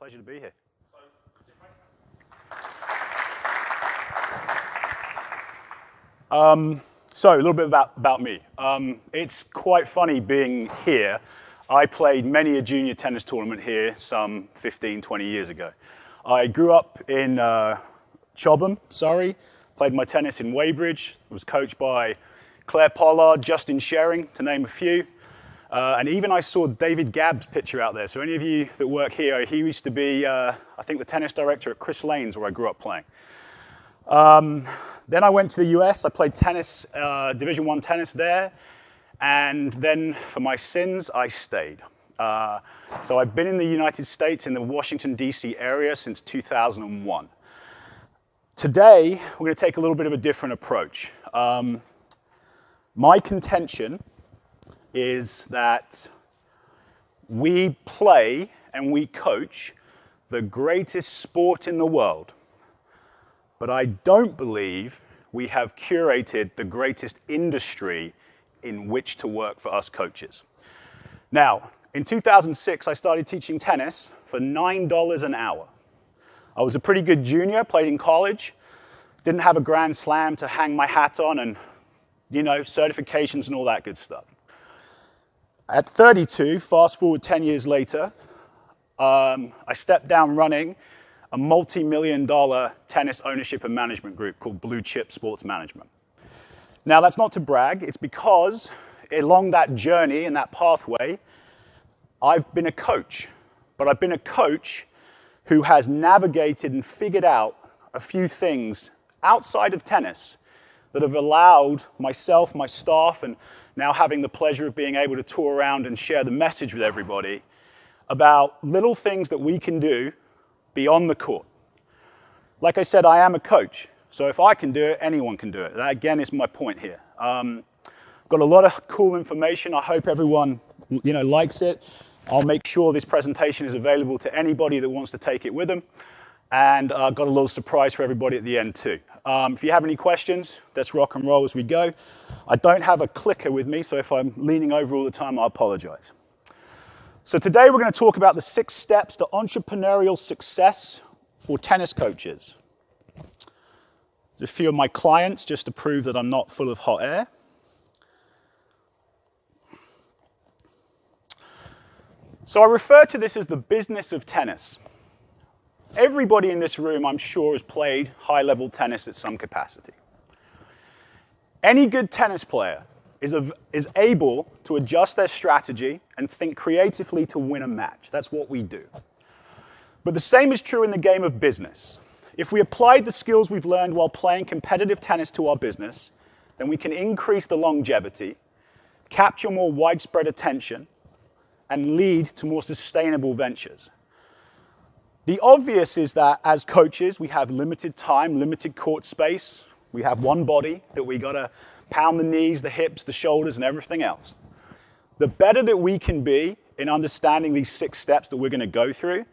Pleasure to be here. So a little bit about me. It's quite funny being here. I played many a junior tennis tournament here some 15, 20 years ago. I grew up in Chobham, Surrey, played my tennis in Weybridge, was coached by Claire Pollard, Justin Shering, to name a few. And even I saw David Gabb's picture out there. So any of you that work here, he used to be, I think, the tennis director at Chris Lane's, where I grew up playing. Then I went to the US. I played tennis, Division I tennis there. And then for my sins, I stayed. So I've been in the United States, in the Washington, D.C. area since 2001. Today, we're going to take a little bit of a different approach. My contention is that we play and we coach the greatest sport in the world, but I don't believe we have curated the greatest industry in which to work for us coaches. Now, in 2006, I started teaching tennis for $9 an hour. I was a pretty good junior, played in college, didn't have a grand slam to hang my hat on and, you know, certifications and all that good stuff. At 32, fast forward 10 years later, I stepped down running a multi-million-dollar tennis ownership and management group called Blue Chip Sports Management. Now, that's not to brag. It's because along that journey and that pathway, I've been a coach. But I've been a coach who has navigated and figured out a few things outside of tennis that have allowed myself, my staff, and now having the pleasure of being able to tour around and share the message with everybody about little things that we can do beyond the court. Like I said, I am a coach, so if I can do it, anyone can do it. That, again, is my point here. Got a lot of cool information. I hope everyone, likes it. I'll make sure this presentation is available to anybody that wants to take it with them. And I've got a little surprise for everybody at the end, too. If you have any questions, let's rock and roll as we go. I don't have a clicker with me, so if I'm leaning over all the time, I apologize. So today we're going to talk about the 6 steps to entrepreneurial success for tennis coaches. There's a few of my clients, just to prove that I'm not full of hot air. So I refer to this as the business of tennis. Everybody in this room, I'm sure, has played high-level tennis at some capacity. Any good tennis player is able to adjust their strategy and think creatively to win a match. That's what we do. But the same is true in the game of business. If we applied the skills we've learned while playing competitive tennis to our business, then we can increase the longevity, capture more widespread attention, and lead to more sustainable ventures. The obvious is that as coaches, we have limited time, limited court space. We have one body that we got to pound the knees, the hips, the shoulders, and everything else. The better that we can be in understanding these 6 steps that we're going to go through,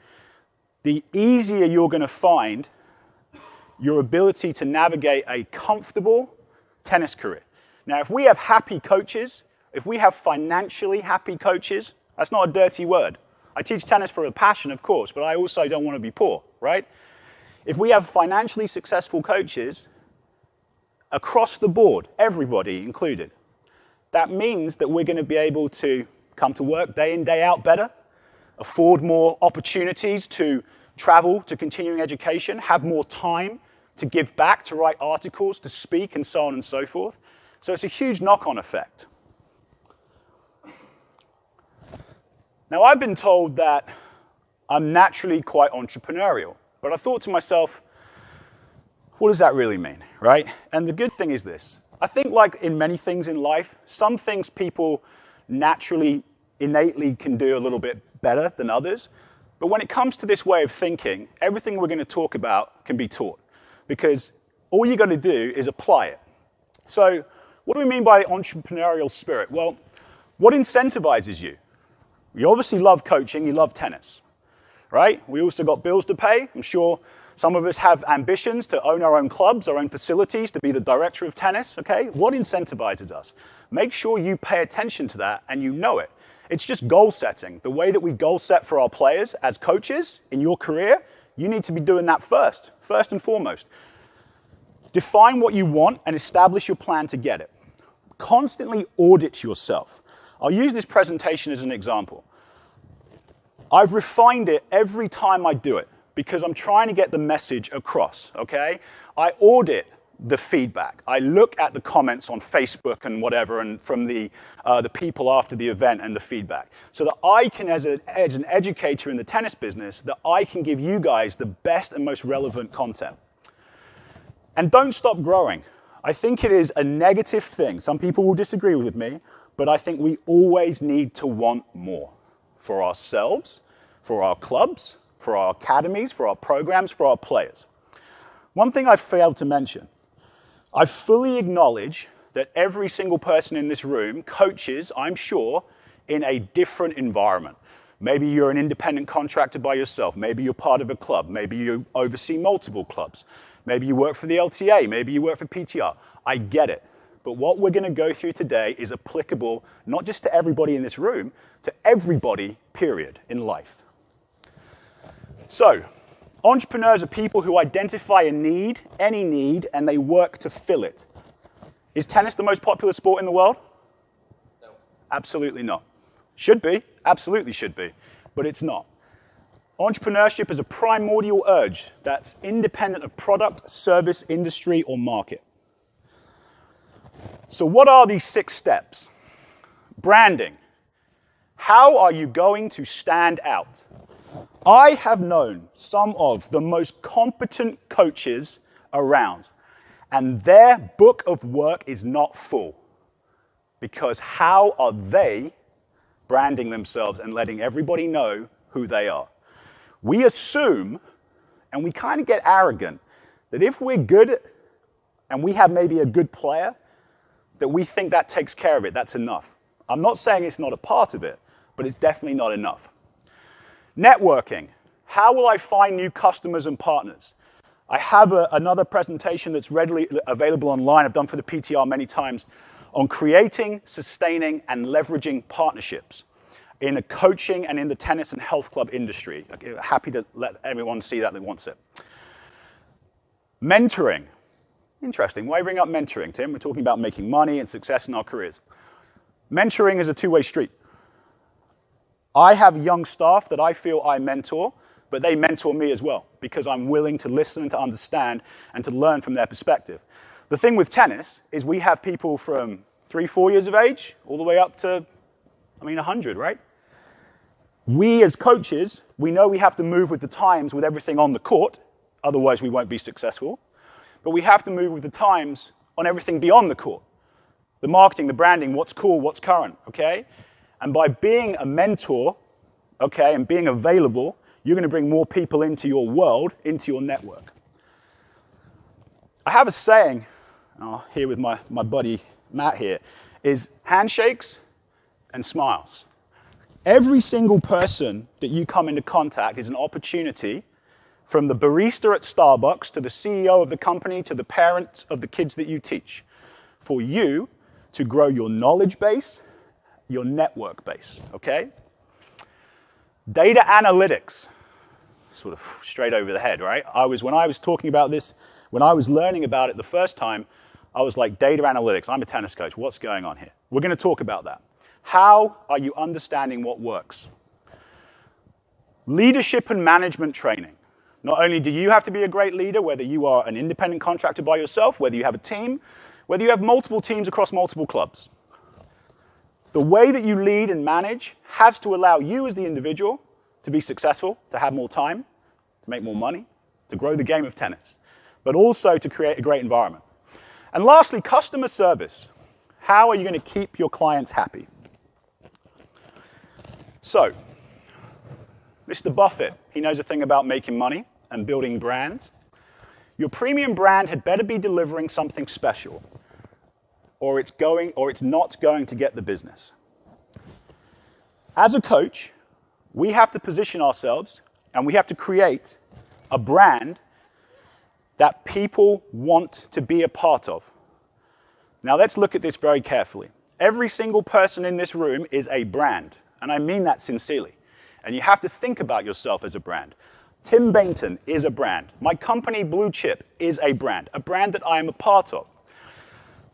the easier you're going to find your ability to navigate a comfortable tennis career. Now, if we have happy coaches, if we have financially happy coaches, that's not a dirty word. I teach tennis for a passion, of course, but I also don't want to be poor, right? If we have financially successful coaches across the board, everybody included, that means that we're going to be able to come to work day in, day out better, afford more opportunities to travel to continuing education, have more time to give back, to write articles, to speak, and so on and so forth. So it's a huge knock-on effect. Now, I've been told that I'm naturally quite entrepreneurial, but I thought to myself, what does that really mean, right? And the good thing is this. I think like in many things in life, some things people naturally, innately can do a little bit better than others. But when it comes to this way of thinking, everything we're going to talk about can be taught, because all you got to do is apply it. So what do we mean by entrepreneurial spirit? Well, what incentivizes you? You obviously love coaching, you love tennis, right? We also got bills to pay. I'm sure some of us have ambitions to own our own clubs, our own facilities, to be the director of tennis, okay? What incentivizes us? Make sure you pay attention to that and you know it. It's just goal setting. The way that we goal set for our players as coaches in your career, you need to be doing that first and foremost. Define what you want and establish your plan to get it. Constantly audit yourself. I'll use this presentation as an example. I've refined it every time I do it because I'm trying to get the message across, okay? I audit the feedback. I look at the comments on Facebook and whatever, and from the people after the event and the feedback, so that I can, as an educator in the tennis business, that I can give you guys the best and most relevant content. And don't stop growing. I think it is a negative thing. Some people will disagree with me, but I think we always need to want more for ourselves, for our clubs, for our academies, for our programs, for our players. One thing I failed to mention, I fully acknowledge that every single person in this room coaches, I'm sure, in a different environment. Maybe you're an independent contractor by yourself. Maybe you're part of a club. Maybe you oversee multiple clubs. Maybe you work for the LTA. Maybe you work for PTR. I get it. But what we're going to go through today is applicable not just to everybody in this room, to everybody, period, in life. So, entrepreneurs are people who identify a need, any need, and they work to fill it. Is tennis the most popular sport in the world? No. Absolutely not. Should be, absolutely should be, but it's not. Entrepreneurship is a primordial urge that's independent of product, service, industry, or market. So what are these 6 steps? Branding. How are you going to stand out? I have known some of the most competent coaches around, and their book of work is not full. Because how are they branding themselves and letting everybody know who they are? We assume, and we kind of get arrogant, that if we're good and we have maybe a good player, that we think that takes care of it, that's enough. I'm not saying it's not a part of it, but it's definitely not enough. Networking. How will I find new customers and partners? I have another presentation that's readily available online, I've done for the PTR many times, on creating, sustaining, and leveraging partnerships in the coaching and in the tennis and health club industry. Happy to let everyone see that wants it. Mentoring. Interesting. Why bring up mentoring, Tim? We're talking about making money and success in our careers. Mentoring is a two-way street. I have young staff that I feel I mentor, but they mentor me as well because I'm willing to listen and to understand and to learn from their perspective. The thing with tennis is we have people from 3-4 years of age all the way up to, 100, right? We as coaches, we know we have to move with the times with everything on the court, otherwise we won't be successful. But we have to move with the times on everything beyond the court. The marketing, the branding, what's cool, what's current, okay? And by being a mentor, okay, and being available, you're going to bring more people into your world, into your network. I have a saying, here with my buddy Matt here, is handshakes and smiles. Every single person that you come into contact is an opportunity, from the barista at Starbucks to the CEO of the company to the parents of the kids that you teach, for you to grow your knowledge base, your network base, okay? Data analytics, sort of straight over the head, right? When I was talking about this, when I was learning about it the first time, I was like, data analytics, I'm a tennis coach, what's going on here? We're going to talk about that. How are you understanding what works? Leadership and management training. Not only do you have to be a great leader, whether you are an independent contractor by yourself, whether you have a team, whether you have multiple teams across multiple clubs. The way that you lead and manage has to allow you as the individual to be successful, to have more time, to make more money, to grow the game of tennis, but also to create a great environment. And lastly, customer service. How are you going to keep your clients happy? So, Mr. Buffett, he knows a thing about making money and building brands. Your premium brand had better be delivering something special, or it's not going to get the business. As a coach, we have to position ourselves and we have to create a brand that people want to be a part of. Now let's look at this very carefully. Every single person in this room is a brand, And I mean that sincerely. And you have to think about yourself as a brand. Tim Bainton is a brand. My company, Blue Chip, is a brand that I am a part of.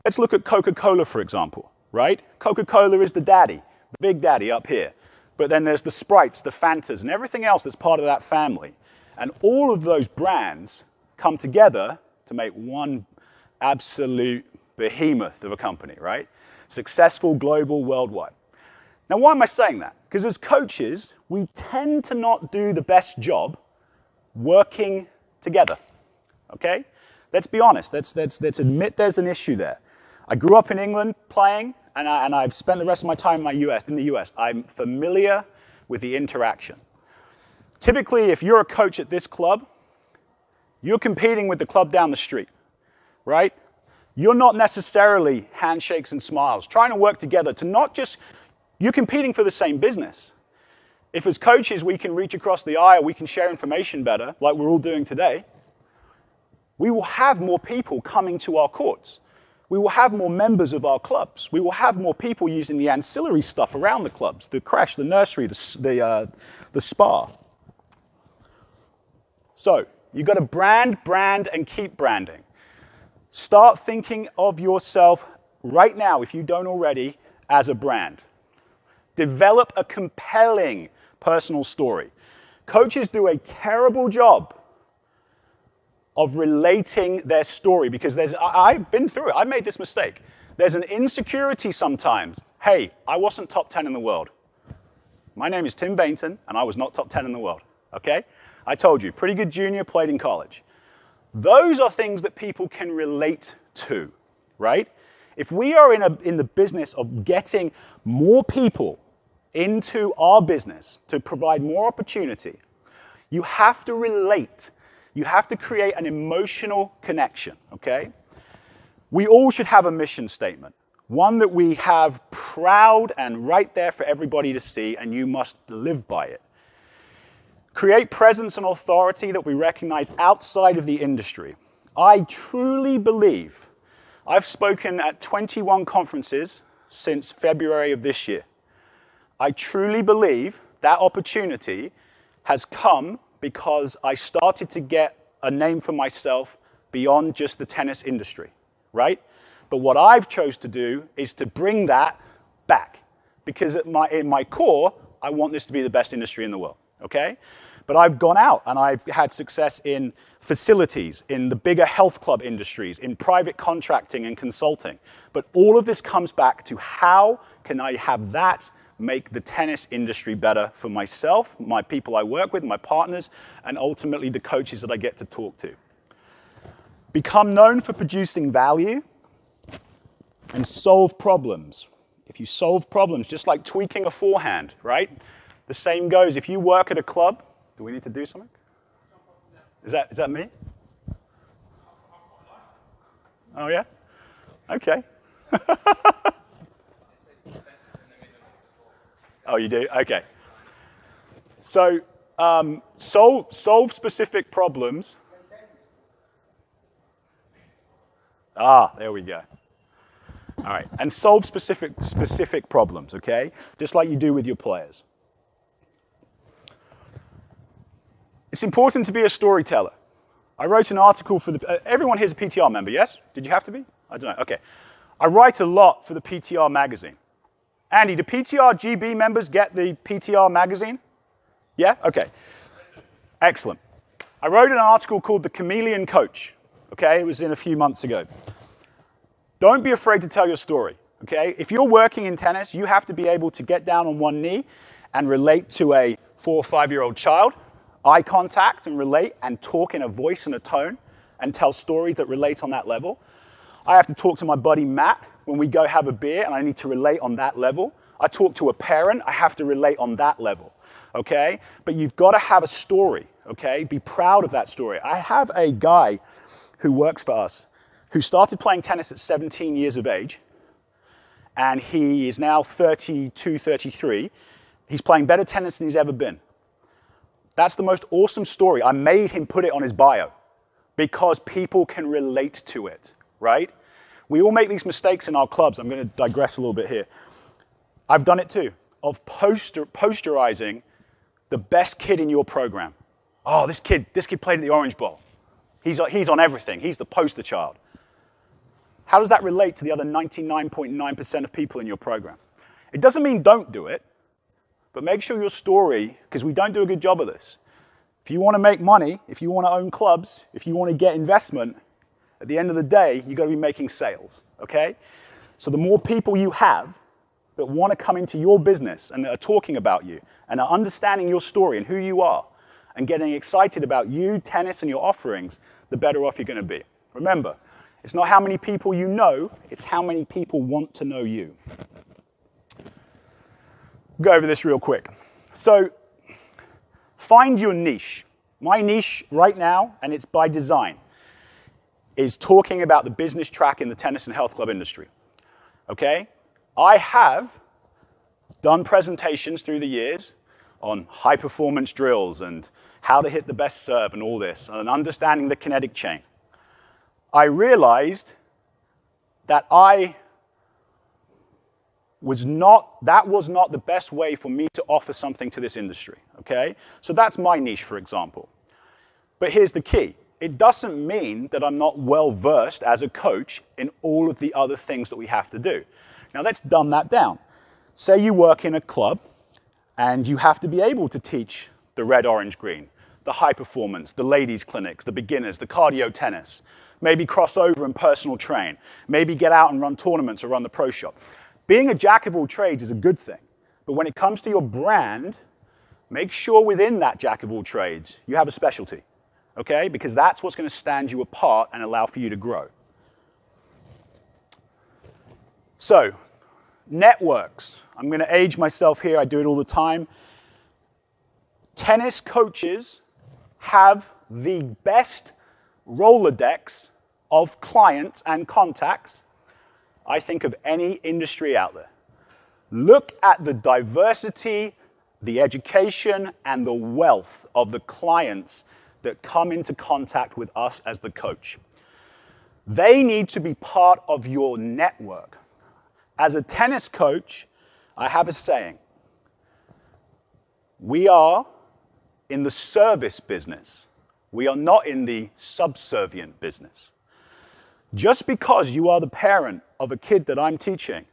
Let's look at Coca-Cola, for example, right? Coca-Cola is the daddy, the big daddy up here. But then there's the Sprites, the Fantas, and everything else that's part of that family. And all of those brands come together to make one absolute behemoth of a company, right? Successful, global, worldwide. Now, why am I saying that? Because as coaches, we tend to not do the best job working together, okay? Let's be honest. Let's admit there's an issue there. I grew up in England playing, and I've spent the rest of my time in the US. I'm familiar with the interaction. Typically, if you're a coach at this club, you're competing with the club down the street, right? You're not necessarily handshakes and smiles, trying to work together to not just, you're competing for the same business. If as coaches we can reach across the aisle, we can share information better, like we're all doing today, we will have more people coming to our courts. We will have more members of our clubs. We will have more people using the ancillary stuff around the clubs, the creche, the nursery, the spa. So you've got to brand, and keep branding. Start thinking of yourself right now, if you don't already, as a brand. Develop a compelling personal story. Coaches do a terrible job of relating their story because I've been through it. I made this mistake. There's an insecurity sometimes. Hey, I wasn't top 10 in the world. My name is Tim Bainton, and I was not top 10 in the world, okay? I told you, pretty good junior, played in college. Those are things that people can relate to, right? If we are in the business of getting more people into our business to provide more opportunity, you have to relate. You have to create an emotional connection, okay? We all should have a mission statement, one that we have proud and right there for everybody to see, and you must live by it. Create presence and authority that we recognize outside of the industry. I truly believe, I've spoken at 21 conferences since February of this year. I truly believe that opportunity has come because I started to get a name for myself beyond just the tennis industry, right? But what I've chose to do is to bring that back because in my core, I want this to be the best industry in the world, okay? But I've gone out and I've had success in facilities, in the bigger health club industries, in private contracting and consulting. But all of this comes back to how can I have that make the tennis industry better for myself, my people I work with, my partners, and ultimately the coaches that I get to talk to. Become known for producing value and solve problems. If you solve problems, just like tweaking a forehand, right? The same goes if you work at a club. Do we need to do something? Is that me? Oh, yeah? Okay. Oh, you do? Okay. So solve specific problems. Ah, there we go. All right. And solve specific problems, okay? Just like you do with your players. It's important to be a storyteller. I wrote an article for everyone here's a PTR member, yes? Did you have to be? I don't know. Okay. I write a lot for the PTR magazine. Andy, do PTR GB members get the PTR magazine? Yeah? Okay. Excellent. I wrote an article called The Chameleon Coach. Okay? It was in a few months ago. Don't be afraid to tell your story. Okay? If you're working in tennis, you have to be able to get down on one knee and relate to a 4 or 5-year-old child, eye contact and relate and talk in a voice and a tone and tell stories that relate on that level. I have to talk to my buddy Matt when we go have a beer and I need to relate on that level. I talk to a parent, I have to relate on that level, okay? But you've got to have a story, okay? Be proud of that story. I have a guy who works for us who started playing tennis at 17 years of age, and he is now 32, 33. He's playing better tennis than he's ever been. That's the most awesome story. I made him put it on his bio because people can relate to it, right? We all make these mistakes in our clubs. I'm going to digress a little bit here. I've done it too. of posterizing the best kid in your program. Oh, this kid played at the Orange Bowl. He's on everything. He's the poster child. How does that relate to the other 99.9% of people in your program? It doesn't mean don't do it, but make sure your story, because we don't do a good job of this. If you want to make money, if you want to own clubs, if you want to get investment, at the end of the day, you've got to be making sales, okay? So the more people you have that want to come into your business and that are talking about you and are understanding your story and who you are and getting excited about you, tennis, and your offerings, the better off you're going to be. Remember, it's not how many people you know, it's how many people want to know you. Go over this real quick. So, find your niche. My niche right now, and it's by design, is talking about the business track in the tennis and health club industry. Okay? I have done presentations through the years on high performance drills and how to hit the best serve and all this, and understanding the kinetic chain. I realized that that was not the best way for me to offer something to this industry, okay? So that's my niche, for example. But here's the key. It doesn't mean that I'm not well-versed as a coach in all of the other things that we have to do. Now let's dumb that down. Say you work in a club and you have to be able to teach the red, orange, green, the high performance, the ladies clinics, the beginners, the cardio tennis, maybe cross over and personal train, maybe get out and run tournaments or run the pro shop. Being a jack of all trades is a good thing, but when it comes to your brand, make sure within that jack of all trades you have a specialty, okay? Because that's what's going to stand you apart and allow for you to grow. So, networks. I'm going to age myself here. I do it all the time. Tennis coaches have the best Rolodex of clients and contacts, I think, of any industry out there. Look at the diversity, the education, and the wealth of the clients that come into contact with us as the coach. They need to be part of your network. As a tennis coach, I have a saying. We are in the service business. We are not in the subservient business. Just because you are the parent of a kid that I'm teaching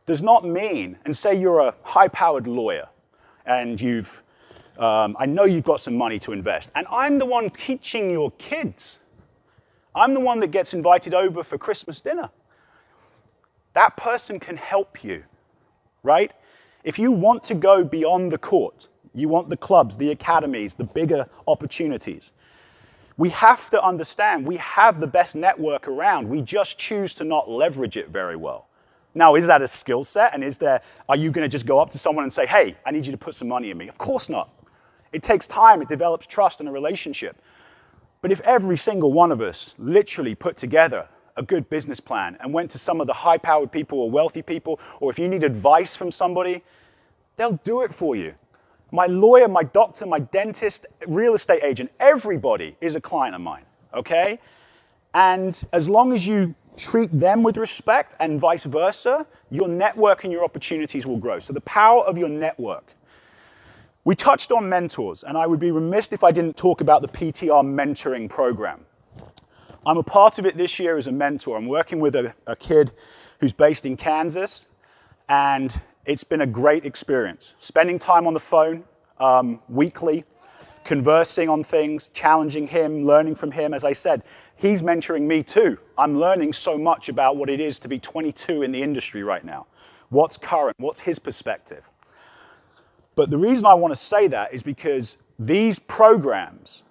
does not mean, and say you're a high-powered lawyer and I know you've got some money to invest, and I'm the one teaching your kids. I'm the one that gets invited over for Christmas dinner. That person can help you, right? If you want to go beyond the court, you want the clubs, the academies, the bigger opportunities, we have to understand we have the best network around. We just choose to not leverage it very well. Now, is that a skill set? And are you going to just go up to someone and say, hey, I need you to put some money in me? Of course not. It takes time. It develops trust in a relationship. But if every single one of us literally put together a good business plan and went to some of the high-powered people or wealthy people, or if you need advice from somebody, they'll do it for you. My lawyer, my doctor, my dentist, real estate agent, everybody is a client of mine, okay? And as long as you treat them with respect and vice versa, your network and your opportunities will grow. So the power of your network. We touched on mentors, and I would be remiss if I didn't talk about the PTR mentoring program. I'm a part of it this year as a mentor. I'm working with a kid who's based in Kansas, and it's been a great experience. Spending time on the phone weekly, conversing on things, challenging him, learning from him. As I said, he's mentoring me too. I'm learning so much about what it is to be 22 in the industry right now. What's current? What's his perspective? But the reason I want to say that is because these programs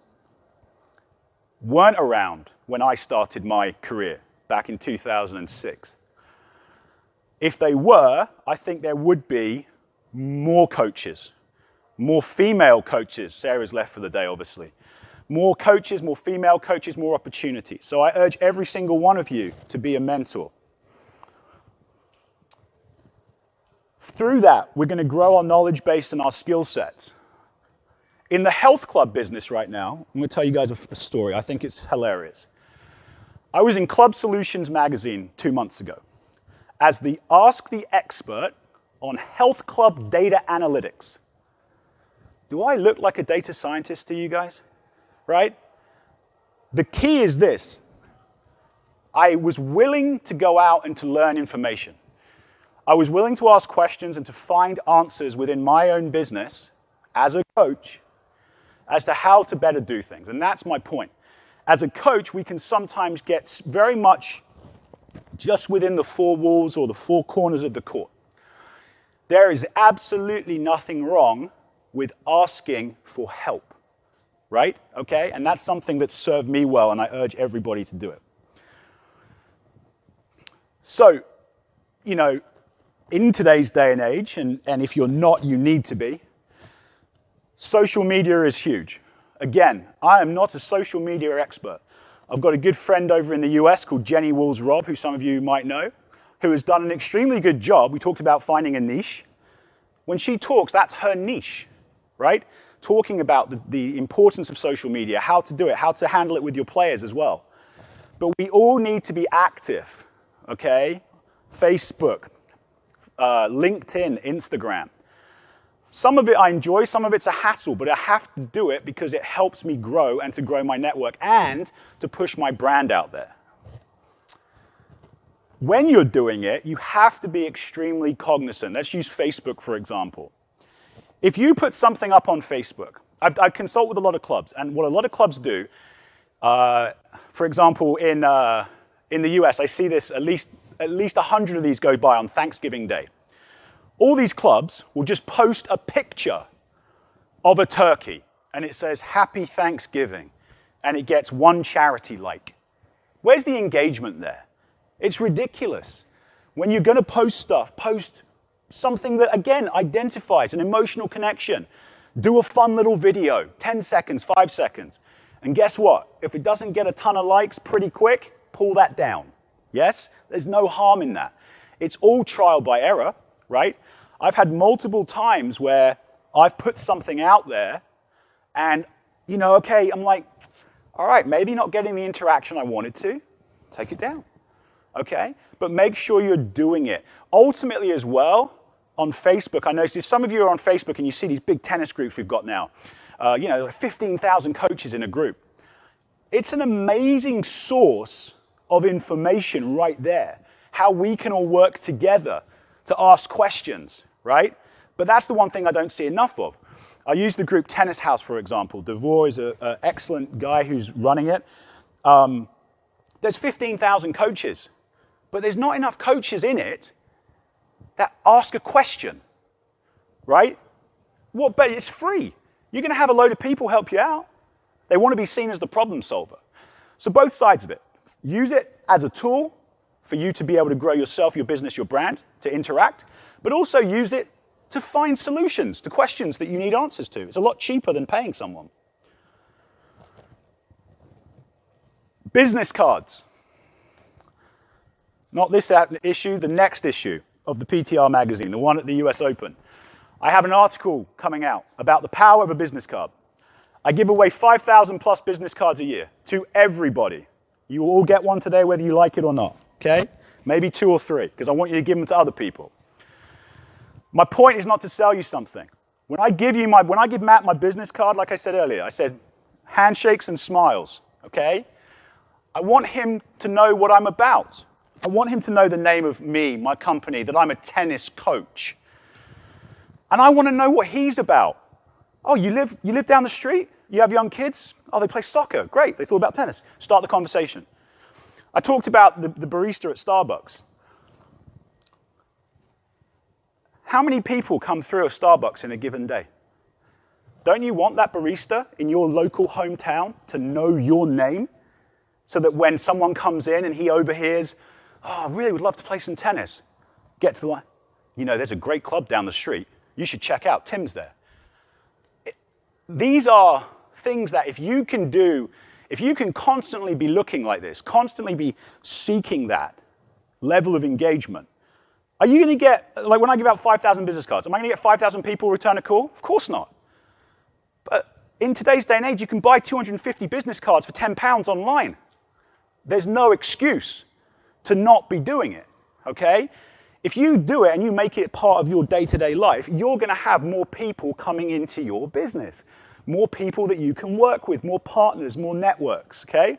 weren't around when I started my career back in 2006. If they were, I think there would be more coaches, more female coaches. Sarah's left for the day, obviously. More coaches, more female coaches, more opportunities. So I urge every single one of you to be a mentor. Through that, we're going to grow our knowledge base and our skill sets. In the health club business right now, I'm going to tell you guys a story. I think it's hilarious. I was in Club Solutions magazine 2 months ago as the Ask the Expert on health club data analytics. Do I look like a data scientist to you guys? Right? The key is this. I was willing to go out and to learn information. I was willing to ask questions and to find answers within my own business as a coach as to how to better do things. And that's my point. As a coach, we can sometimes get very much just within the four walls or the four corners of the court. There is absolutely nothing wrong with asking for help, right? Okay? And that's something that served me well, and I urge everybody to do it. So, you know, in today's day and age, and if you're not, you need to be, social media is huge. Again, I am not a social media expert. I've got a good friend over in the US called Jenny Walls-Robb, who some of you might know, who has done an extremely good job. We talked about finding a niche. When she talks, that's her niche, right? Talking about the importance of social media, how to do it, how to handle it with your players as well. But we all need to be active, okay? Facebook, LinkedIn, Instagram. Some of it I enjoy, some of it's a hassle, but I have to do it because it helps me grow and to grow my network and to push my brand out there. When you're doing it, you have to be extremely cognizant. Let's use Facebook, for example. If you put something up on Facebook, I consult with a lot of clubs, and what a lot of clubs do, for example, in the US, I see this at least 100 of these go by on Thanksgiving Day. All these clubs will just post a picture of a turkey, and it says, Happy Thanksgiving, and it gets one charity like. Where's the engagement there? It's ridiculous. When you're going to post stuff, post something that, again, identifies an emotional connection. Do a fun little video, 10 seconds, 5 seconds. And guess what? If it doesn't get a ton of likes pretty quick, pull that down. Yes? There's no harm in that. It's all trial by error. Right? I've had multiple times where I've put something out there and, you know, okay, I'm like, all right, maybe not getting the interaction I wanted to, take it down, okay? But make sure you're doing it. Ultimately as well, on Facebook, I noticed if some of you are on Facebook and you see these big tennis groups we've got now, you know, like 15,000 coaches in a group. It's an amazing source of information right there, how we can all work together to ask questions, right? But that's the one thing I don't see enough of. I use the group Tennis House, for example. Devore is an excellent guy who's running it. There's 15,000 coaches, but there's not enough coaches in it that ask a question, right? But it's free. You're going to have a load of people help you out. They want to be seen as the problem solver. So both sides of it. Use it as a tool for you to be able to grow yourself, your business, your brand, to interact, but also use it to find solutions to questions that you need answers to. It's a lot cheaper than paying someone. Business cards. Not this issue, the next issue of the PTR magazine, the one at the US Open. I have an article coming out about the power of a business card. I give away 5,000 plus business cards a year to everybody. You will all get one today whether you like it or not. Okay? Maybe 2 or 3, because I want you to give them to other people. My point is not to sell you something. When I give Matt my business card, like I said earlier, I said handshakes and smiles, okay? I want him to know what I'm about. I want him to know the name of me, my company, that I'm a tennis coach. And I want to know what he's about. Oh, you live down the street? You have young kids? Oh, they play soccer. Great, they thought about tennis. Start the conversation. I talked about the barista at Starbucks. How many people come through a Starbucks in a given day? Don't you want that barista in your local hometown to know your name so that when someone comes in and he overhears, oh, I really would love to play some tennis, get to the line. You know, there's a great club down the street. You should check out. Tim's there. These are things that if you can constantly be looking like this, constantly be seeking that level of engagement, are you going to get, like when I give out 5,000 business cards, am I going to get 5,000 people return a call? Of course not. But in today's day and age, you can buy 250 business cards for £10 online. There's no excuse to not be doing it, okay? If you do it and you make it part of your day-to-day life, you're going to have more people coming into your business, more people that you can work with, more partners, more networks, okay?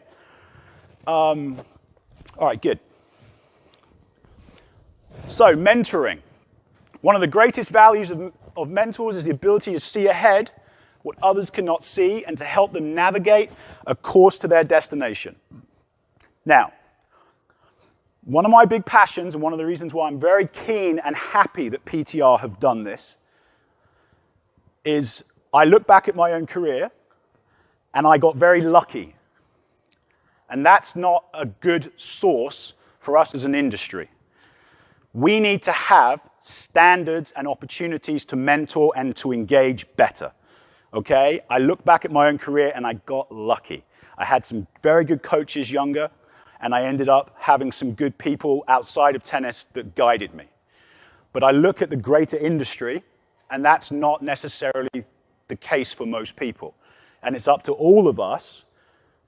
All right, good. So, mentoring. One of the greatest values of mentors is the ability to see ahead what others cannot see and to help them navigate a course to their destination. Now, one of my big passions and one of the reasons why I'm very keen and happy that PTR have done this is I look back at my own career and I got very lucky. And that's not a good source for us as an industry. We need to have standards and opportunities to mentor and to engage better, okay? I look back at my own career and I got lucky. I had some very good coaches younger, and I ended up having some good people outside of tennis that guided me. But I look at the greater industry, and that's not necessarily the case for most people. And it's up to all of us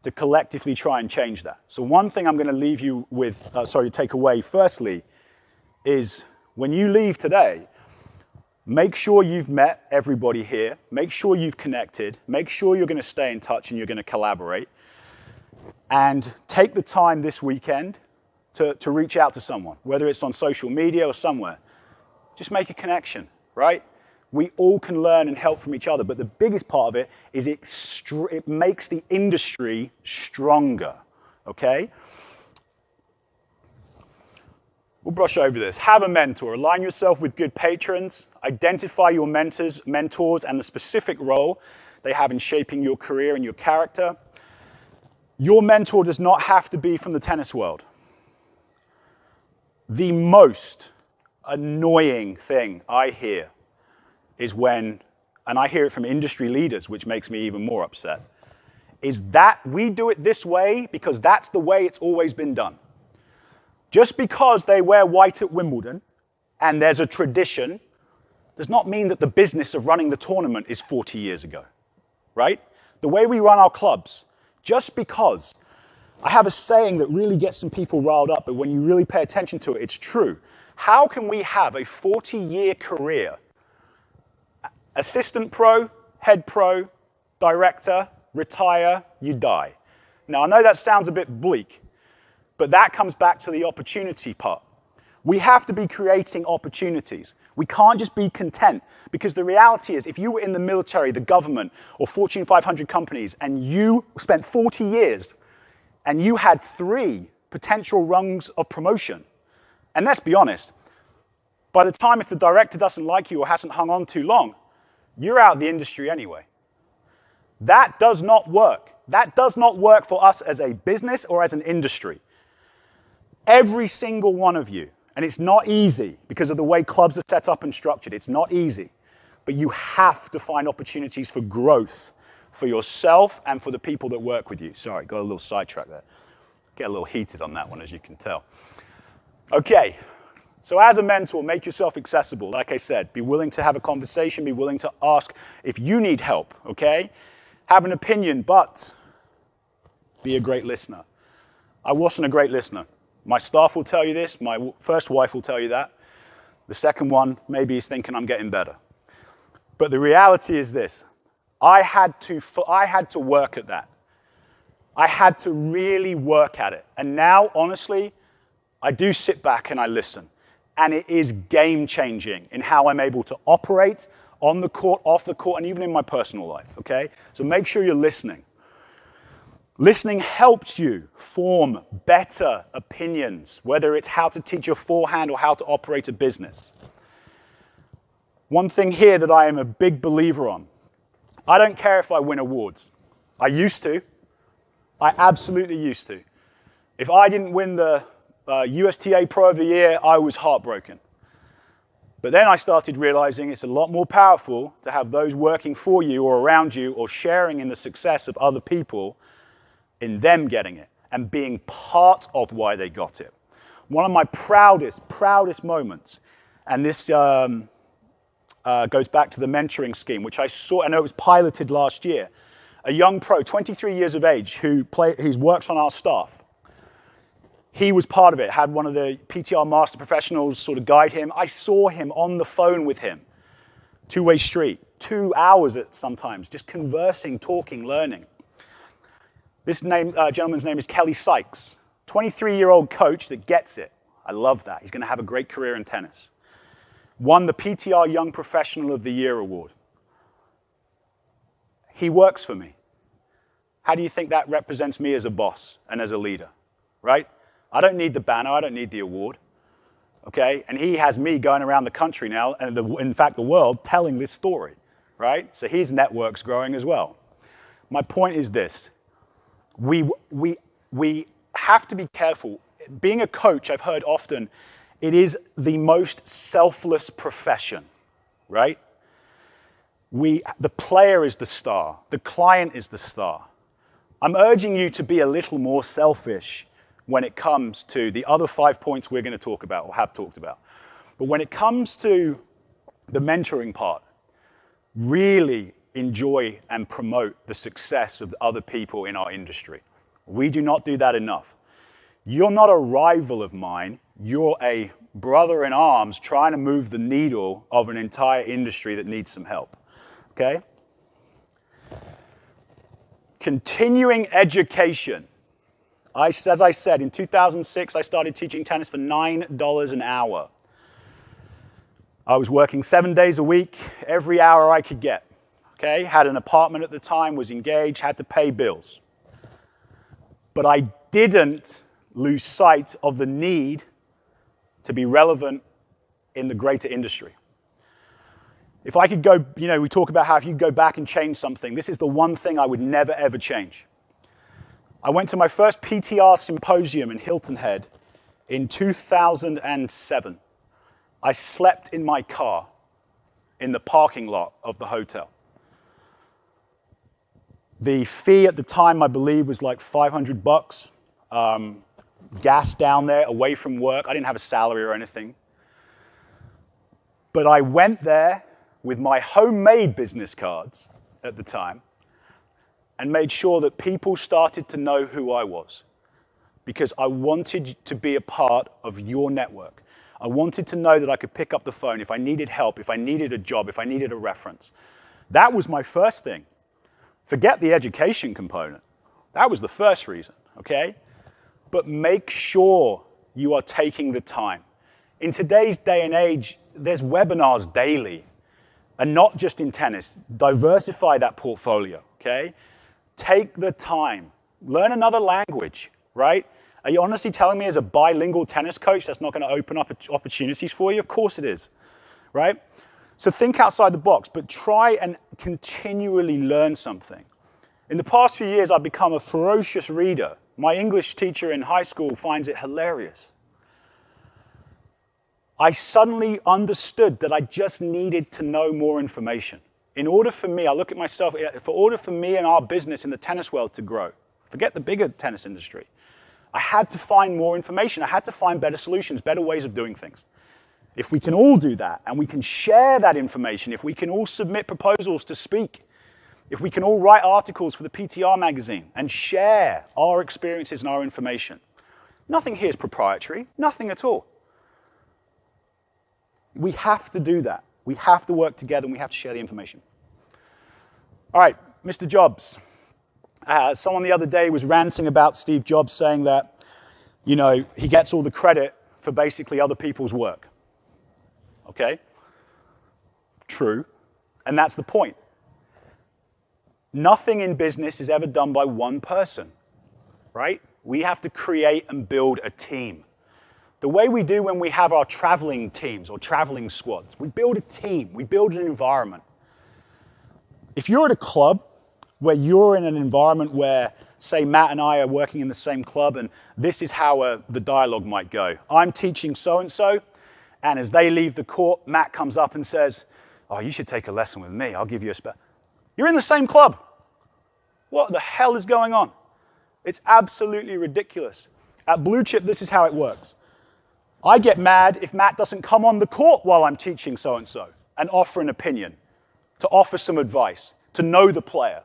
to collectively try and change that. So one thing I'm going to leave you with, take away firstly, is when you leave today, make sure you've met everybody here, make sure you've connected, make sure you're going to stay in touch and you're going to collaborate, and take the time this weekend to reach out to someone, whether it's on social media or somewhere. Just make a connection, right? We all can learn and help from each other, but the biggest part of it is it makes the industry stronger, okay? We'll brush over this. Have a mentor. Align yourself with good patrons. Identify your mentors and the specific role they have in shaping your career and your character. Your mentor does not have to be from the tennis world. The most annoying thing I hear is when, and I hear it from industry leaders, which makes me even more upset, is that we do it this way because that's the way it's always been done. Just because they wear white at Wimbledon and there's a tradition does not mean that the business of running the tournament is 40 years ago, right? The way we run our clubs, just because. I have a saying that really gets some people riled up, but when you really pay attention to it, it's true. How can we have a 40-year career, assistant pro, head pro, director, retire, you die? Now, I know that sounds a bit bleak, but that comes back to the opportunity part. We have to be creating opportunities. We can't just be content, because the reality is if you were in the military, the government, or Fortune 500 companies, and you spent 40 years and you had 3 potential rungs of promotion, and let's be honest, by the time if the director doesn't like you or hasn't hung on too long, you're out of the industry anyway. That does not work. That does not work for us as a business or as an industry. Every single one of you, and it's not easy because of the way clubs are set up and structured, it's not easy, but you have to find opportunities for growth for yourself and for the people that work with you. Sorry, got a little sidetracked there. Get a little heated on that one, as you can tell. Okay, so as a mentor, make yourself accessible. Like I said, be willing to have a conversation, be willing to ask if you need help, okay? Have an opinion, but be a great listener. I wasn't a great listener. My staff will tell you this. My first wife will tell you that. The second one maybe is thinking I'm getting better. But the reality is this. I had to work at that. I had to really work at it. And now, honestly, I do sit back and I listen. And it is game-changing in how I'm able to operate on the court, off the court, and even in my personal life, okay? So make sure you're listening. Listening helps you form better opinions, whether it's how to teach your forehand or how to operate a business. One thing here that I am a big believer on, I don't care if I win awards. I used to. I absolutely used to. If I didn't win the USTA Pro of the Year, I was heartbroken. But then I started realizing it's a lot more powerful to have those working for you or around you or sharing in the success of other people in them getting it and being part of why they got it. One of my proudest moments, and this goes back to the mentoring scheme, which I know it was piloted last year. A young pro, 23 years of age, who works on our staff. He was part of it, had one of the PTR master professionals sort of guide him. I saw him on the phone with him, two-way street, 2 hours at sometimes, just conversing, talking, learning. This gentleman's name is Kelly Sykes, 23-year-old coach that gets it. I love that. He's going to have a great career in tennis. Won the PTR Young Professional of the Year award. He works for me. How do you think that represents me as a boss and as a leader, right? I don't need the banner. I don't need the award, okay? And he has me going around the country now, and in fact the world, telling this story, right? So his network's growing as well. My point is this. We have to be careful. Being a coach, I've heard often, it is the most selfless profession, right? The player is the star. The client is the star. I'm urging you to be a little more selfish when it comes to the other 5 points we're going to talk about or have talked about. But when it comes to the mentoring part, really enjoy and promote the success of other people in our industry. We do not do that enough. You're not a rival of mine. You're a brother in arms trying to move the needle of an entire industry that needs some help. Okay? Continuing education. As I said, in 2006, I started teaching tennis for $9 an hour. I was working 7 days a week, every hour I could get. Okay? Had an apartment at the time, was engaged, had to pay bills. But I didn't lose sight of the need to be relevant in the greater industry. If I could go, we talk about how if you go back and change something, this is the one thing I would never, ever change. I went to my first PTR symposium in Hilton Head in 2007. I slept in my car in the parking lot of the hotel. The fee at the time, I believe, was like $500. Gas down there, away from work. I didn't have a salary or anything. But I went there with my homemade business cards at the time and made sure that people started to know who I was, because I wanted to be a part of your network. I wanted to know that I could pick up the phone if I needed help, if I needed a job, if I needed a reference. That was my first thing. Forget the education component. That was the first reason, okay? But make sure you are taking the time. In today's day and age, there's webinars daily, and not just in tennis. Diversify that portfolio, okay? Take the time. Learn another language, right? Are you honestly telling me as a bilingual tennis coach that's not going to open up opportunities for you? Of course it is, right? So think outside the box, but try and continually learn something. In the past few years, I've become a ferocious reader. My English teacher in high school finds it hilarious. I suddenly understood that I just needed to know more information. In order for me, I look at myself, in order for me and our business in the tennis world to grow, forget the bigger tennis industry, I had to find more information. I had to find better solutions, better ways of doing things. If we can all do that, and we can share that information, if we can all submit proposals to speak, if we can all write articles for the PTR magazine and share our experiences and our information, nothing here is proprietary, nothing at all. We have to do that. We have to work together, and we have to share the information. All right, Mr. Jobs. Someone the other day was ranting about Steve Jobs, saying that, he gets all the credit for basically other people's work. Okay? True. And that's the point. Nothing in business is ever done by one person, right? We have to create and build a team. The way we do when we have our traveling teams or traveling squads, we build a team, we build an environment. If you're at a club where you're in an environment where, say, Matt and I are working in the same club, and this is how the dialogue might go. I'm teaching so-and-so, and as they leave the court, Matt comes up and says, "Oh, you should take a lesson with me. I'll give you a spell." You're in the same club. What the hell is going on? It's absolutely ridiculous. At Blue Chip, this is how it works. I get mad if Matt doesn't come on the court while I'm teaching so-and-so and offer an opinion, to offer some advice, to know the player.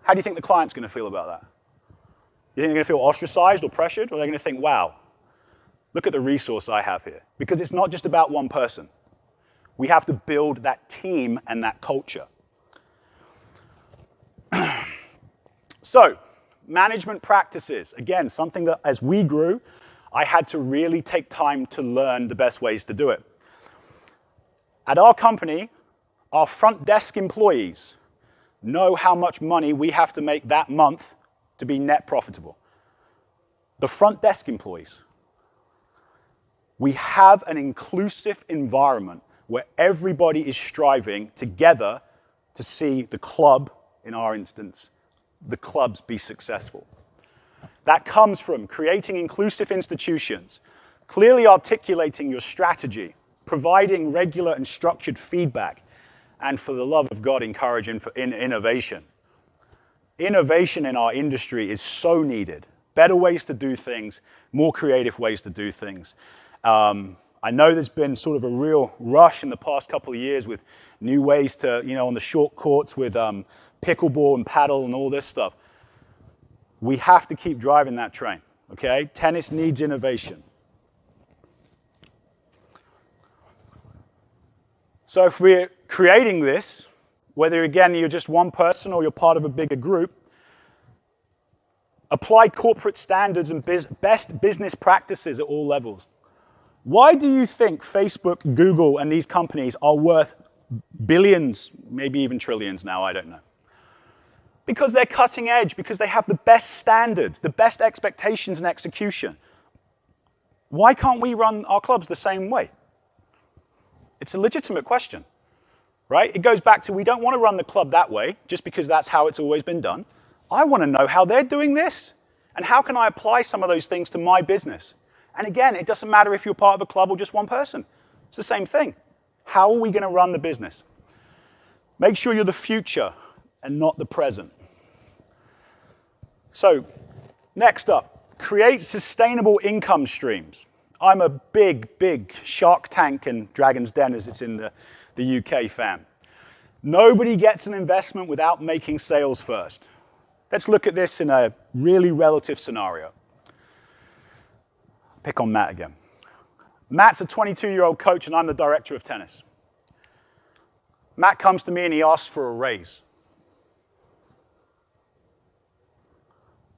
How do you think the client's going to feel about that? You think they're going to feel ostracized or pressured? Or are they going to think, wow, look at the resource I have here? Because it's not just about one person. We have to build that team and that culture. So, management practices. Again, something that as we grew, I had to really take time to learn the best ways to do it. At our company, our front desk employees know how much money we have to make that month to be net profitable. The front desk employees. We have an inclusive environment where everybody is striving together to see the club, in our instance, the clubs be successful. That comes from creating inclusive institutions, clearly articulating your strategy, providing regular and structured feedback, and for the love of God, encouraging innovation. Innovation in our industry is so needed. Better ways to do things, more creative ways to do things. I know there's been sort of a real rush in the past couple of years with new ways to, on the short courts with pickleball and paddle and all this stuff. We have to keep driving that train, okay? Tennis needs innovation. So if we're creating this, whether, again, you're just one person or you're part of a bigger group, apply corporate standards and best business practices at all levels. Why do you think Facebook, Google, and these companies are worth billions, maybe even trillions now? I don't know. Because they're cutting edge, because they have the best standards, the best expectations and execution. Why can't we run our clubs the same way? It's a legitimate question, right? It goes back to we don't want to run the club that way just because that's how it's always been done. I want to know how they're doing this and how can I apply some of those things to my business. And again, it doesn't matter if you're part of a club or just one person. It's the same thing. How are we going to run the business? Make sure you're the future and not the present. So, next up, create sustainable income streams. I'm a big Shark Tank and Dragon's Den, as it's in the UK fan. Nobody gets an investment without making sales first. Let's look at this in a really relative scenario. Pick on Matt again. Matt's a 22-year-old coach and I'm the director of tennis. Matt comes to me and he asks for a raise.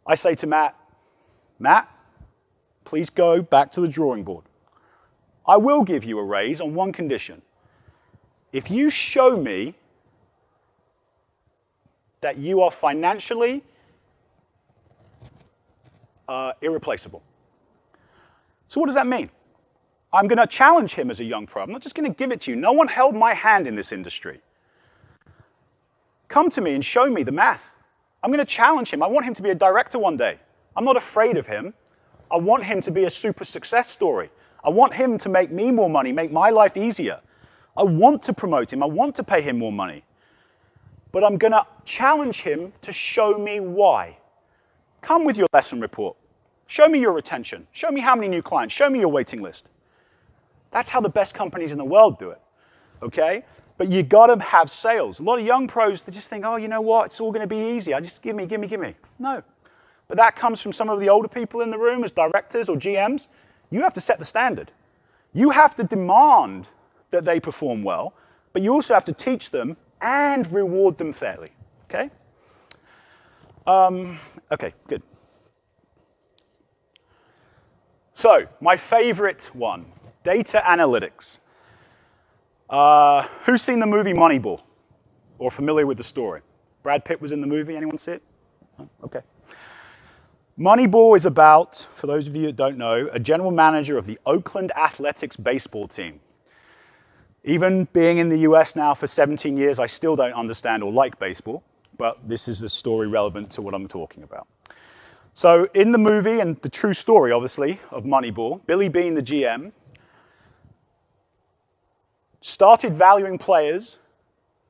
I say to Matt, please go back to the drawing board. I will give you a raise on one condition. If you show me that you are financially irreplaceable. So what does that mean? I'm going to challenge him as a young pro. I'm not just going to give it to you. No one held my hand in this industry. Come to me and show me the math. I'm going to challenge him. I want him to be a director one day. I'm not afraid of him. I want him to be a super success story. I want him to make me more money, make my life easier. I want to promote him. I want to pay him more money. But I'm going to challenge him to show me why. Come with your lesson report. Show me your retention. Show me how many new clients. Show me your waiting list. That's how the best companies in the world do it, okay? But you got to have sales. A lot of young pros, they just think, oh, you know what? It's all going to be easy. I just give me. No. But that comes from some of the older people in the room as directors or GMs. You have to set the standard. You have to demand that they perform well, but you also have to teach them and reward them fairly, okay? Okay, good. So, my favorite one, data analytics. Who's seen the movie Moneyball or familiar with the story? Brad Pitt was in the movie. Anyone see it? Oh, okay. Moneyball is about, for those of you that don't know, a general manager of the Oakland Athletics baseball team. Even being in the US now for 17 years, I still don't understand or like baseball, but this is a story relevant to what I'm talking about. So in the movie, and the true story, obviously, of Moneyball, Billy Beane, the GM, started valuing players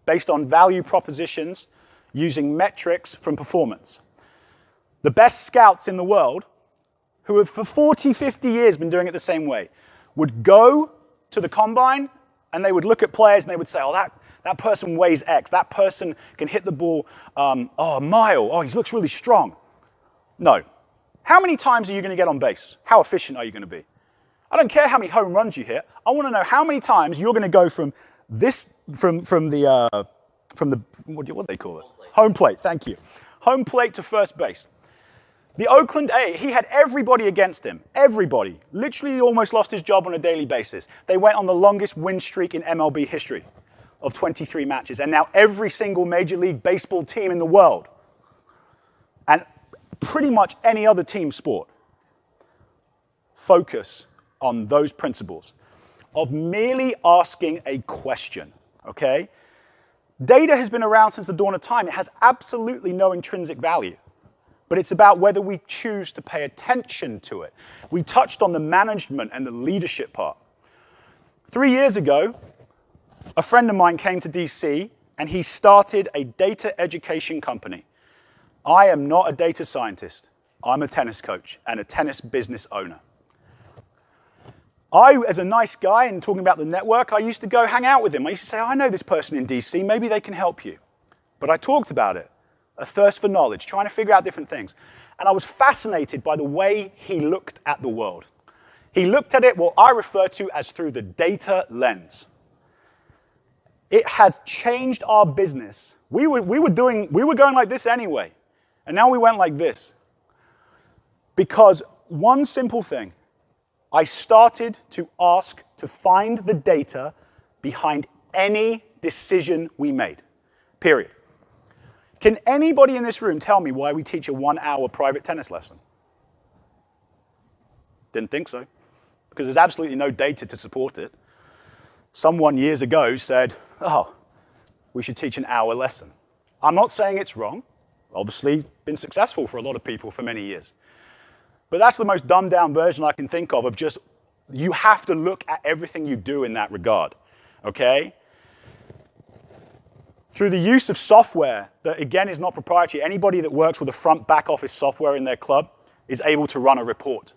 based on value propositions using metrics from performance. The best scouts in the world, who have for 40, 50 years been doing it the same way, would go to the combine and they would look at players and they would say, oh, that person weighs X, that person can hit the ball a mile, oh, he looks really strong. No, How many times are you going to get on base? How efficient are you going to be? I don't care how many home runs you hit. I want to know how many times you're going to go from this, from the, what do they call it? Home plate, thank you. Home plate to first base. The Oakland A, he had everybody against him. Everybody. Literally almost lost his job on a daily basis. They went on the longest win streak in MLB history of 23 matches. And now every single Major League Baseball team in the world, and pretty much any other team sport, focus on those principles of merely asking a question, okay? Data has been around since the dawn of time. It has absolutely no intrinsic value. But it's about whether we choose to pay attention to it. We touched on the management and the leadership part. 3 years ago, a friend of mine came to DC and he started a data education company. I am not a data scientist. I'm a tennis coach and a tennis business owner. I, as a nice guy and talking about the network, I used to go hang out with him. I used to say, I know this person in DC, maybe they can help you. But I talked about it. A thirst for knowledge, trying to figure out different things. And I was fascinated by the way he looked at the world. He looked at it what I refer to as through the data lens. It has changed our business. We were going like this anyway. And now we went like this. Because one simple thing, I started to ask to find the data behind any decision we made, period. Can anybody in this room tell me why we teach a 1-hour private tennis lesson? Didn't think so, because there's absolutely no data to support it. Someone years ago said, oh, we should teach an hour lesson. I'm not saying it's wrong. Obviously, been successful for a lot of people for many years. But that's the most dumbed down version I can think of just, you have to look at everything you do in that regard, okay? Through the use of software that, again, is not proprietary, anybody that works with a front back office software in their club is able to run a report,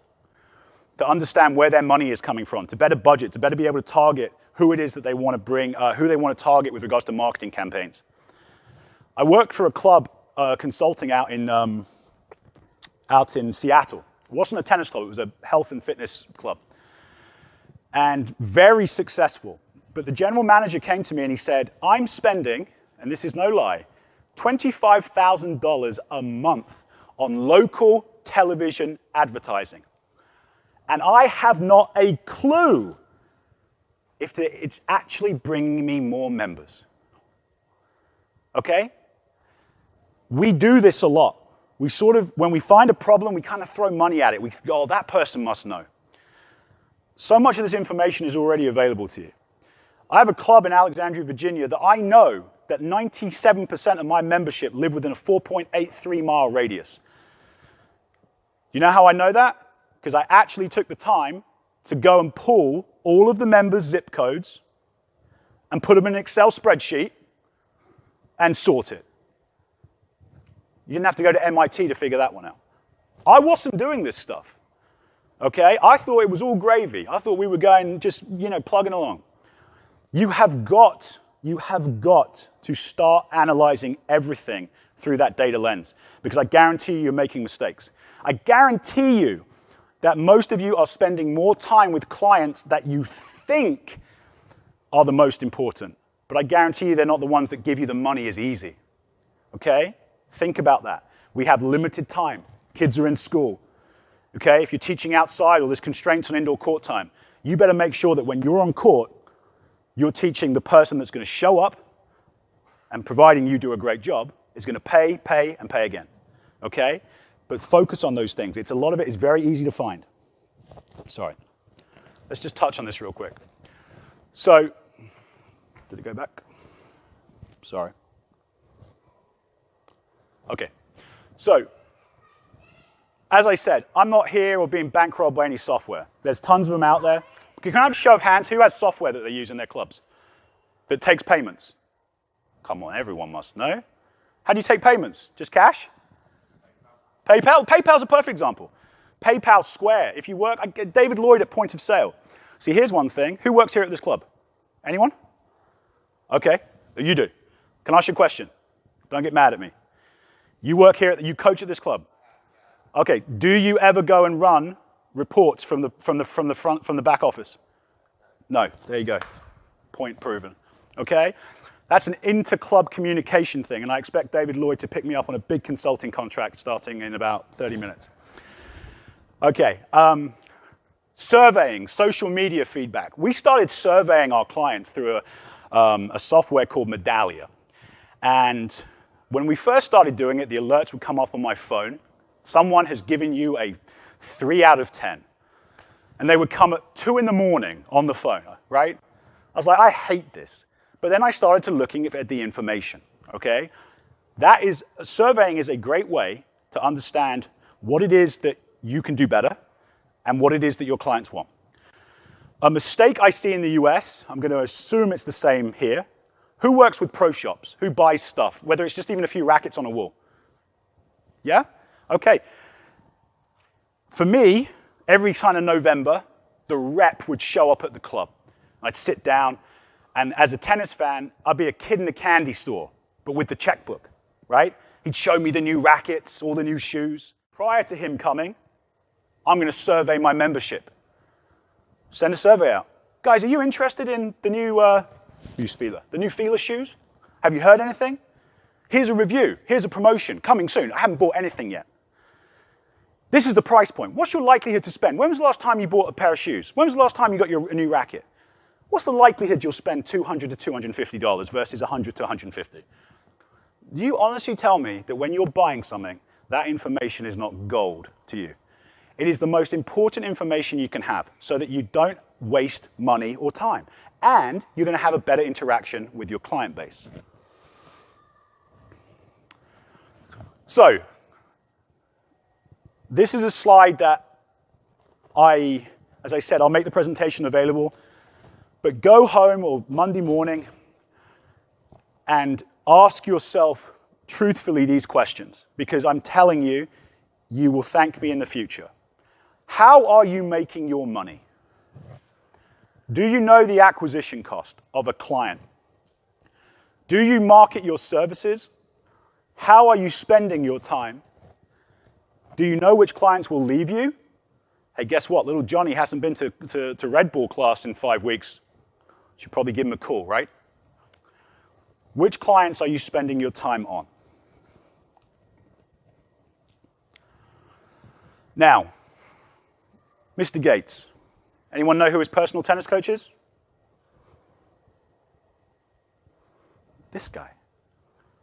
to understand where their money is coming from, to better budget, to better be able to target who it is that they want to bring, who they want to target with regards to marketing campaigns. I worked for a club consulting out in Seattle. It wasn't a tennis club, it was a health and fitness club. And very successful. But the general manager came to me and he said, I'm spending, and this is no lie, $25,000 a month on local television advertising. And I have not a clue if it's actually bringing me more members. Okay? We do this a lot. We sort of, when we find a problem, we kind of throw money at it. We go, oh, that person must know. So much of this information is already available to you. I have a club in Alexandria, Virginia that I know that 97% of my membership live within a 4.83 mile radius. You know how I know that? Because I actually took the time to go and pull all of the members' zip codes and put them in an Excel spreadsheet and sort it. You didn't have to go to MIT to figure that one out. I wasn't doing this stuff, okay? I thought it was all gravy. I thought we were going just, plugging along. You have got to start analyzing everything through that data lens, because I guarantee you're making mistakes. I guarantee you that most of you are spending more time with clients that you think are the most important, but I guarantee you they're not the ones that give you the money as easy, okay? Think about that. We have limited time. Kids are in school, okay? If you're teaching outside or there's constraints on indoor court time, you better make sure that when you're on court, you're teaching the person that's going to show up and, providing you do a great job, is going to pay, and pay again, okay? But focus on those things. A lot of it is very easy to find. Sorry. Let's just touch on this real quick. So, did it go back? Sorry. Okay. So, as I said, I'm not here or being bankrolled by any software. There's tons of them out there. Can I have a show of hands? Who has software that they use in their clubs that takes payments? Come on, everyone must know. How do you take payments? Just cash? PayPal? PayPal's a perfect example. PayPal, Square. If you work, David Lloyd at point of sale. See, here's one thing. Who works here at this club? Anyone? Okay, you do. Can I ask you a question? Don't get mad at me. You work here, you coach at this club. Okay, do you ever go and run reports from the back office? No, there you go. Point proven. Okay? That's an inter-club communication thing, and I expect David Lloyd to pick me up on a big consulting contract starting in about 30 minutes. Okay, surveying, social media feedback. We started surveying our clients through a software called Medallia. And when we first started doing it, the alerts would come up on my phone. Someone has given you a 3 out of 10. And they would come at 2 in the morning on the phone, right? I was like, I hate this. But then I started to looking at the information, okay? Surveying is a great way to understand what it is that you can do better and what it is that your clients want. A mistake I see in the US, I'm going to assume it's the same here. Who works with pro shops? Who buys stuff? Whether it's just even a few rackets on a wall. Yeah? Okay. For me, every kind of November, the rep would show up at the club. I'd sit down, and as a tennis fan, I'd be a kid in a candy store, but with the checkbook, right? He'd show me the new rackets, all the new shoes. Prior to him coming, I'm going to survey my membership. Send a survey out. Guys, are you interested in the new the new Fila shoes? Have you heard anything? Here's a review. Here's a promotion coming soon. I haven't bought anything yet. This is the price point. What's your likelihood to spend? When was the last time you bought a pair of shoes? When was the last time you got a new racket? What's the likelihood you'll spend $200 to $250 versus $100 to $150? Do you honestly tell me that when you're buying something, that information is not gold to you? It is the most important information you can have so that you don't waste money or time. And you're going to have a better interaction with your client base. So, this is a slide that as I said, I'll make the presentation available. But go home or Monday morning and ask yourself truthfully these questions, because I'm telling you, you will thank me in the future. How are you making your money? Do you know the acquisition cost of a client? Do you market your services? How are you spending your time? Do you know which clients will leave you? Hey, guess what? Little Johnny hasn't been to Red Bull class in 5 weeks. Should probably give him a call, right? Which clients are you spending your time on? Now, Mr. Gates. Anyone know who his personal tennis coach is? This guy.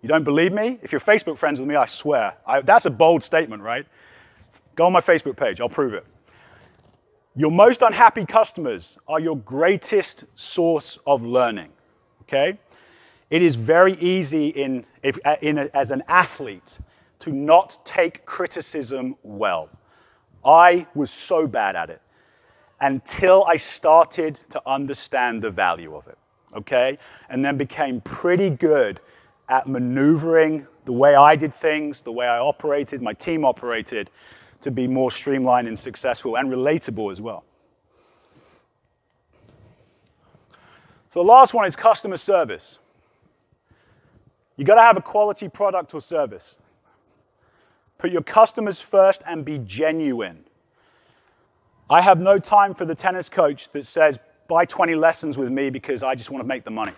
You don't believe me? If you're Facebook friends with me, I swear. That's a bold statement, right? Go on my Facebook page. I'll prove it. Your most unhappy customers are your greatest source of learning, okay? It is very easy as an athlete to not take criticism well. I was so bad at it until I started to understand the value of it, okay? And then became pretty good at maneuvering the way I did things, the way I operated, my team operated, to be more streamlined and successful and relatable as well. So the last one is customer service. You got to have a quality product or service. Put your customers first and be genuine. I have no time for the tennis coach that says, buy 20 lessons with me because I just want to make the money.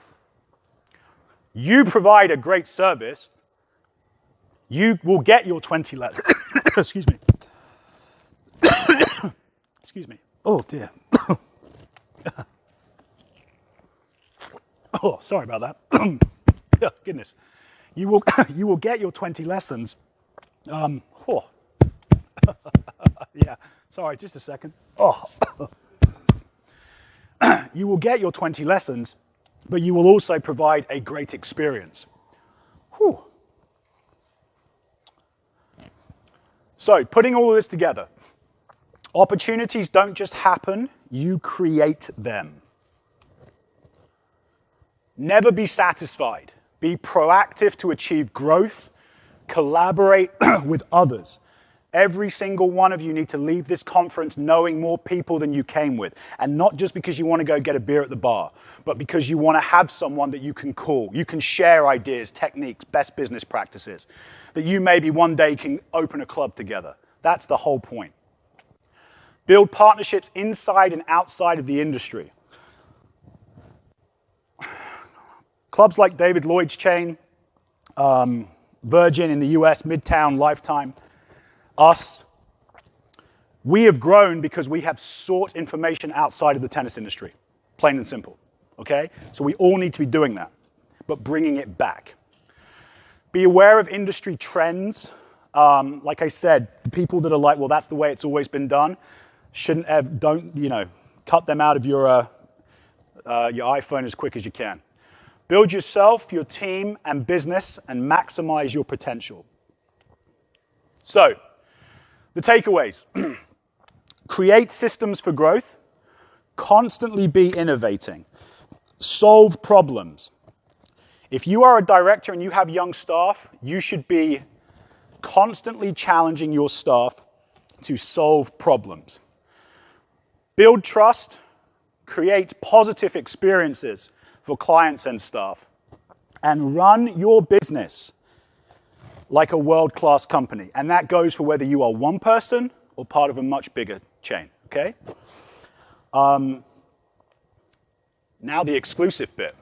You provide a great service, you will get your 20 lessons. Excuse me. Excuse me. Oh, dear. Oh, sorry about that. Oh, goodness. You will get your 20 lessons. Yeah, sorry, just a second. Oh. You will get your 20 lessons, but you will also provide a great experience. Whew. So, putting all of this together, opportunities don't just happen, you create them. Never be satisfied. Be proactive to achieve growth. Collaborate with others. Every single one of you need to leave this conference knowing more people than you came with. And not just because you want to go get a beer at the bar, but because you want to have someone that you can call. You can share ideas, techniques, best business practices. That you maybe one day can open a club together. That's the whole point. Build partnerships inside and outside of the industry. Clubs like David Lloyd's Chain, Virgin in the US, Midtown, Lifetime, us, we have grown because we have sought information outside of the tennis industry, plain and simple, okay? So we all need to be doing that, but bringing it back. Be aware of industry trends. Like I said, the people that are like, well, that's the way it's always been done, don't cut them out of your iPhone as quick as you can. Build yourself, your team, and business, and maximize your potential. So, the takeaways. Create systems for growth. Constantly be innovating. Solve problems. If you are a director and you have young staff, you should be constantly challenging your staff to solve problems. Build trust. Create positive experiences for clients and staff, and run your business like a world-class company. And that goes for whether you are one person or part of a much bigger chain, okay? Now the exclusive bit.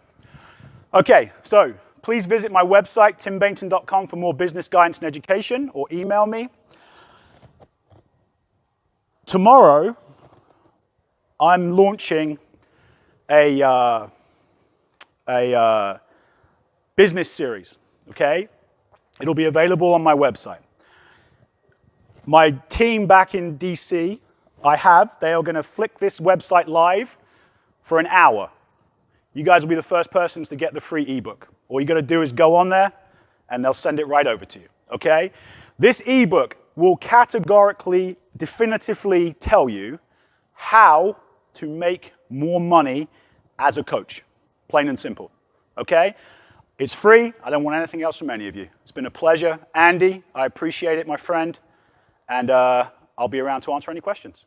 Okay, so please visit my website, timbainton.com, for more business guidance and education, or email me. Tomorrow, I'm launching a business series, okay? It'll be available on my website. My team back in DC, they are going to flick this website live for an hour. You guys will be the first persons to get the free ebook. All you got to do is go on there, and they'll send it right over to you, okay? This ebook will categorically, definitively tell you how to make more money as a coach. Plain and simple, okay? It's free. I don't want anything else from any of you. It's been a pleasure. Andy, I appreciate it, my friend. And I'll be around to answer any questions.